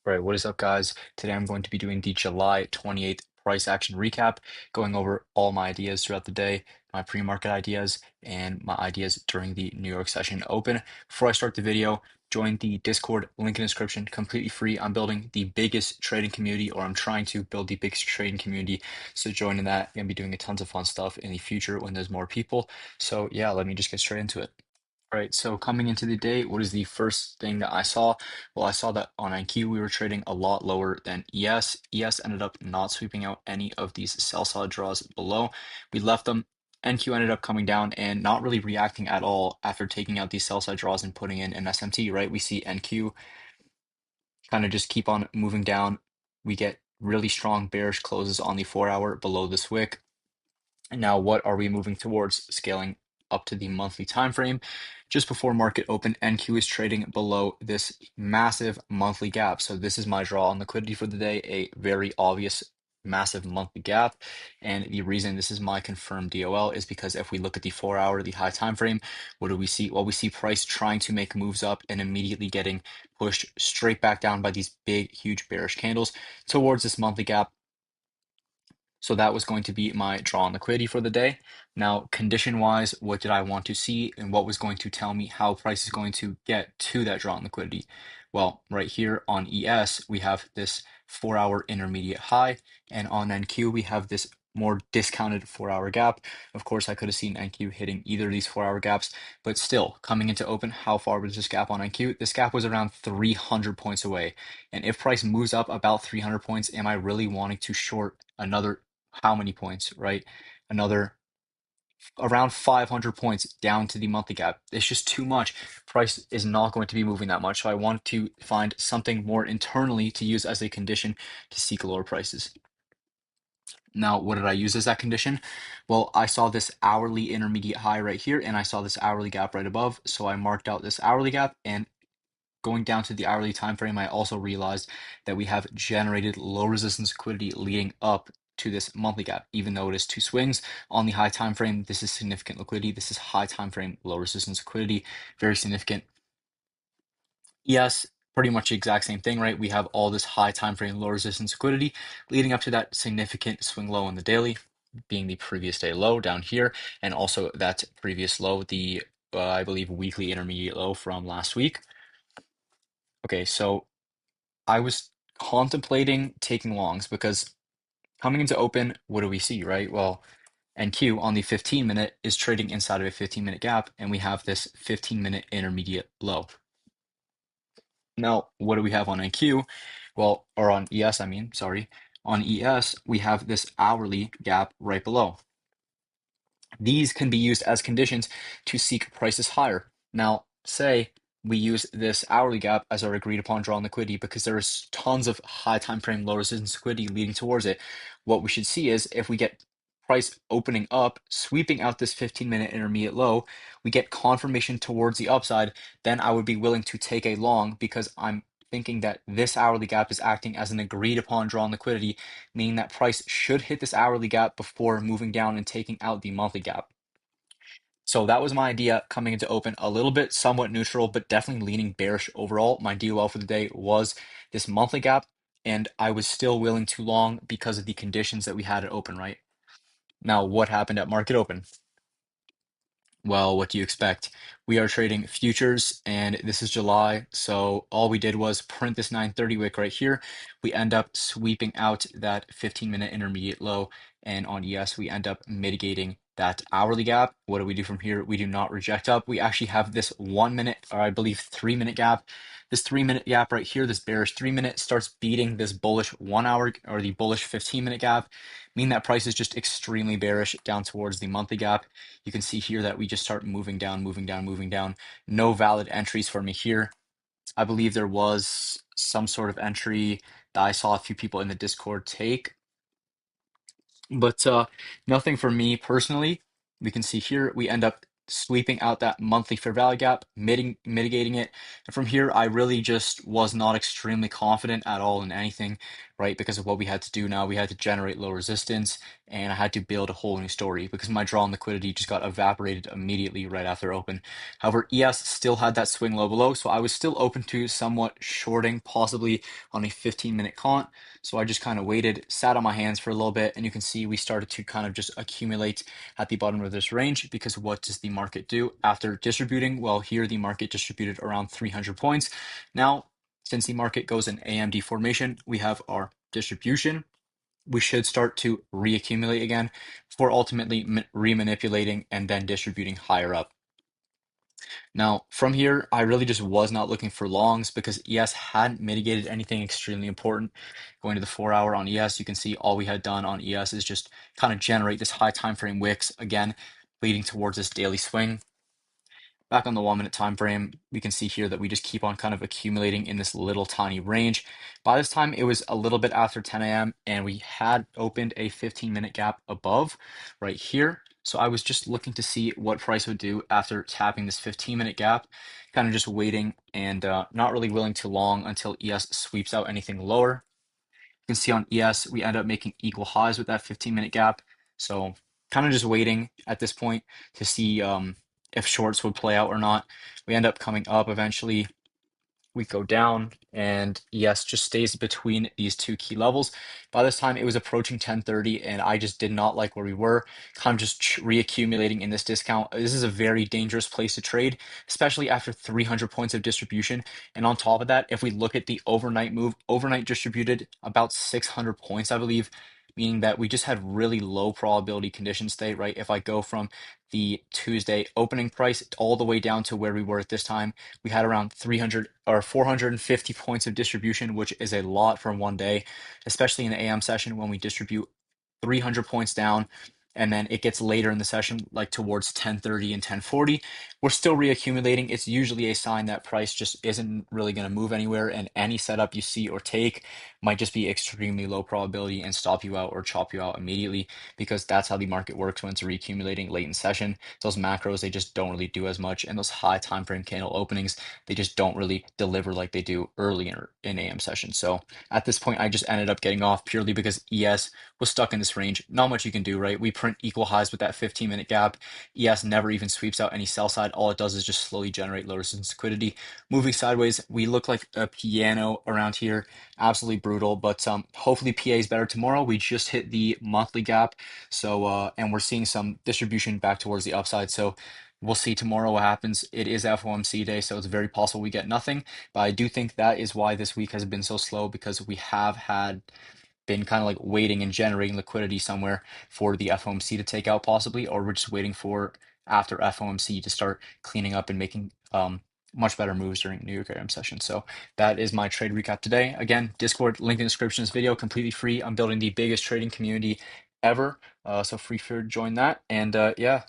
Right, what is up, guys? Today I'm going to be doing the July 28th price action recap, going over all my ideas throughout the day, my pre-market ideas, and my ideas during the New York session open. Before I start the video, join the Discord, link in the description, completely free. I'm building the biggest trading community, or I'm trying to build the biggest trading community. So join in that. I'm gonna be doing a tons of fun stuff in the future when there's more people. So yeah, let me just get straight into it. Right, so coming into the day, what is the first thing that I saw? Well, I saw that on NQ we were trading a lot lower than ES. ES ended up not sweeping out any of these sell side draws below. We left them. NQ ended up coming down and not really reacting at all after taking out these sell side draws and putting in an SMT, right? We see NQ kind of just keep on moving down. We get really strong bearish closes on the 4 hour below this wick. And now what are we moving towards? Scaling up to the monthly time frame. Just before market open, NQ is trading below this massive monthly gap. So this is my draw on liquidity for the day, a very obvious massive monthly gap. And the reason this is my confirmed DOL is because if we look at the 4 hour, the high time frame, what do we see? Well, we see price trying to make moves up and immediately getting pushed straight back down by these big, huge bearish candles towards this monthly gap. So that was going to be my draw on liquidity for the day. Now, condition wise, what did I want to see and what was going to tell me how price is going to get to that draw on liquidity? Well, right here on ES, we have this 4 hour intermediate high, and on NQ, we have this more discounted 4 hour gap. Of course, I could have seen NQ hitting either of these 4 hour gaps, but still, coming into open, how far was this gap on NQ? This gap was around 300 points away. And if price moves up about 300 points, am I really wanting to short another how many points, right? Another around 500 points down to the monthly gap. It's just too much. Price is not going to be moving that much. So I want to find something more internally to use as a condition to seek lower prices. Now, what did I use as that condition? Well, I saw this hourly intermediate high right here, and I saw this hourly gap right above. So I marked out this hourly gap, and going down to the hourly time frame, I also realized that we have generated low resistance liquidity leading up to this monthly gap. Even though it is two swings on the high time frame, this is significant liquidity. This is high time frame, low resistance liquidity, very significant. Yes, pretty much the exact same thing, right? We have all this high time frame, low resistance liquidity leading up to that significant swing low on the daily, being the previous day low down here, and also that previous low, the I believe weekly intermediate low from last week. Okay, so I was contemplating taking longs because coming into open, what do we see, right? Well, NQ on the 15-minute is trading inside of a 15-minute gap, and we have this 15-minute intermediate low. Now, what do we have on NQ? Well, or on ES, I mean, sorry. On ES, we have this hourly gap right below. These can be used as conditions to seek prices higher. Now, say we use this hourly gap as our agreed upon draw on liquidity because there is tons of high time frame low resistance liquidity leading towards it. What we should see is if we get price opening up, sweeping out this 15-minute intermediate low, we get confirmation towards the upside, then I would be willing to take a long because I'm thinking that this hourly gap is acting as an agreed upon draw on liquidity, meaning that price should hit this hourly gap before moving down and taking out the monthly gap. So that was my idea coming into open, a little bit somewhat neutral, but definitely leaning bearish overall. My DOL for the day was this monthly gap, and I was still willing to long because of the conditions that we had at open, right? Now, what happened at market open? Well, what do you expect? We are trading futures and this is July. So all we did was print this 930 wick right here. We end up sweeping out that 15-minute intermediate low. And on ES, we end up mitigating that hourly gap. What do we do from here? We do not reject up. We actually have this 1 minute, or I believe 3 minute gap. This 3 minute gap right here, this bearish 3 minute starts beating this bullish 1 hour or the bullish 15-minute gap, meaning that price is just extremely bearish down towards the monthly gap. You can see here that we just start moving down, moving down, moving down. No valid entries for me here. I believe there was some sort of entry that I saw a few people in the Discord take, but nothing for me personally. We can see here we end up sweeping out that monthly fair value gap, mitigating it. And from here, I really just was not extremely confident at all in anything, right? Because of what we had to do now, we had to generate low resistance, and I had to build a whole new story because my draw on liquidity just got evaporated immediately right after open. However, ES still had that swing low below, so I was still open to somewhat shorting, possibly on a 15-minute count. So I just kind of waited, sat on my hands for a little bit, and you can see we started to kind of just accumulate at the bottom of this range because what does the market do after distributing? Well, here the market distributed around 300 points. Now, since the market goes in AMD formation, we have our distribution. We should start to reaccumulate again before ultimately remanipulating and then distributing higher up. Now, from here, I really just was not looking for longs because ES hadn't mitigated anything extremely important. Going to the 4 hour on ES, you can see all we had done on ES is just kind of generate this high time frame wicks again, leading towards this daily swing. Back on the 1 minute time frame, we can see here that we just keep on kind of accumulating in this little tiny range. By this time, it was a little bit after 10 a.m. and we had opened a 15-minute gap above right here. So I was just looking to see what price would do after tapping this 15-minute gap, kind of just waiting and not really willing to long until ES sweeps out anything lower. You can see on ES, we end up making equal highs with that 15-minute gap. So kind of just waiting at this point to see if shorts would play out or not. We end up coming up eventually. We go down, and ES just stays between these two key levels. By this time, it was approaching 10:30, and I just did not like where we were, kind of just reaccumulating in this discount. This is a very dangerous place to trade, especially after 300 points of distribution. And on top of that, if we look at the overnight move, overnight distributed about 600 points, I believe, meaning that we just had really low probability conditions stay, right? If I go from the Tuesday opening price all the way down to where we were at this time, we had around 300 or 450 points of distribution, which is a lot for one day, especially in the AM session when we distribute 300 points down and then it gets later in the session, like towards 10:30 and 10:40. We're still reaccumulating. It's usually a sign that price just isn't really going to move anywhere, and any setup you see or take might just be extremely low probability and stop you out or chop you out immediately because that's how the market works when it's reaccumulating late in session. Those macros, they just don't really do as much, and those high time frame candle openings, they just don't really deliver like they do early in AM session. So at this point, I just ended up getting off purely because ES was stuck in this range. Not much you can do, right? We print equal highs with that 15-minute gap. ES never even sweeps out any sell side. All it does is just slowly generate low resistance liquidity. Moving sideways, we look like a piano around here. Absolutely brutal, but hopefully PA is better tomorrow. We just hit the monthly gap, so and we're seeing some distribution back towards the upside. So we'll see tomorrow what happens. It is FOMC day, so it's very possible we get nothing. But I do think that is why this week has been so slow because we have had been kind of like waiting and generating liquidity somewhere for the FOMC to take out possibly, or we're just waiting for after FOMC to start cleaning up and making much better moves during New York AM session. So that is my trade recap today. Again, Discord link in the description of this video, completely free. I'm building the biggest trading community ever, so free to join that. And yeah.